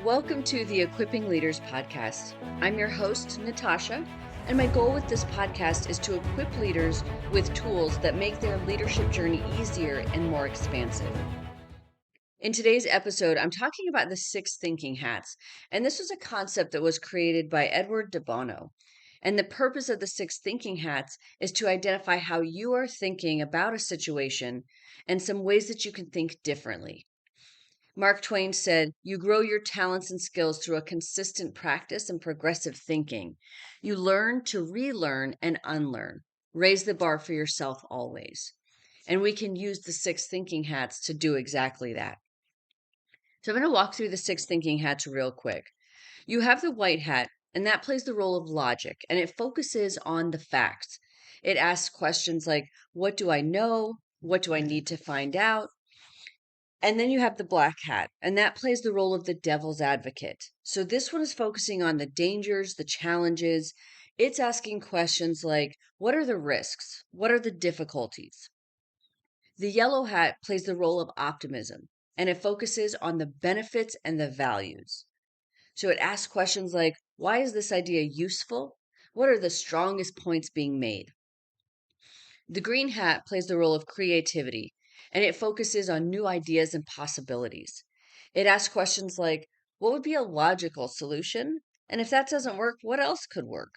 Welcome to the Equipping Leaders podcast. I'm your host, Natasha, and my goal with this podcast is to equip leaders with tools that make their leadership journey easier and more expansive. In today's episode, I'm talking about the 6 thinking hats, and this was a concept that was created by Edward de Bono. And the purpose of the 6 thinking hats is to identify how you are thinking about a situation and some ways that you can think differently. Mark Twain said, "You grow your talents and skills through a consistent practice and progressive thinking. You learn to relearn and unlearn. Raise the bar for yourself always." And we can use the 6 thinking hats to do exactly that. So I'm going to walk through the 6 thinking hats real quick. You have the white hat, and that plays the role of logic, and it focuses on the facts. It asks questions like, what do I know? What do I need to find out? And then you have the black hat, and that plays the role of the devil's advocate. So this one is focusing on the dangers, the challenges. It's asking questions like, what are the risks? What are the difficulties? The yellow hat plays the role of optimism, and it focuses on the benefits and the values. So it asks questions like, why is this idea useful? What are the strongest points being made? The green hat plays the role of creativity, and it focuses on new ideas and possibilities. It asks questions like, what would be a logical solution? And if that doesn't work, what else could work?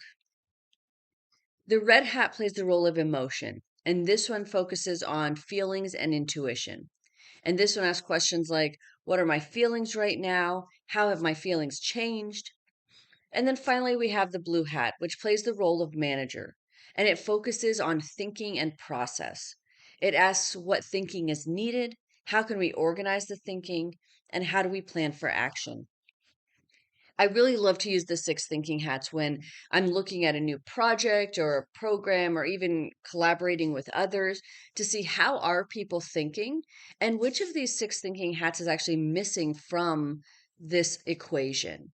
The red hat plays the role of emotion, and this one focuses on feelings and intuition. And this one asks questions like, what are my feelings right now? How have my feelings changed? And then finally, we have the blue hat, which plays the role of manager, and it focuses on thinking and process. It asks what thinking is needed, how can we organize the thinking, and how do we plan for action. I really love to use the 6 thinking hats when I'm looking at a new project or a program or even collaborating with others to see how are people thinking and which of these 6 thinking hats is actually missing from this equation.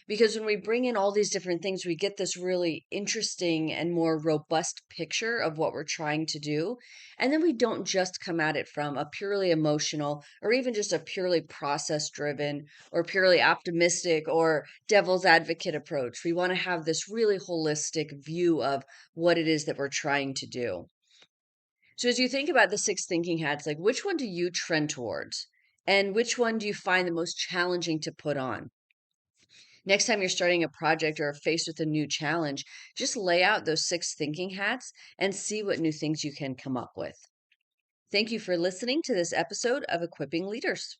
Because when we bring in all these different things, we get this really interesting and more robust picture of what we're trying to do. And then we don't just come at it from a purely emotional or even just a purely process driven or purely optimistic or devil's advocate approach. We want to have this really holistic view of what it is that we're trying to do. So as you think about the 6 thinking hats, like which one do you trend towards? And which one do you find the most challenging to put on? Next time you're starting a project or are faced with a new challenge, just lay out those 6 thinking hats and see what new things you can come up with. Thank you for listening to this episode of Equipping Leaders.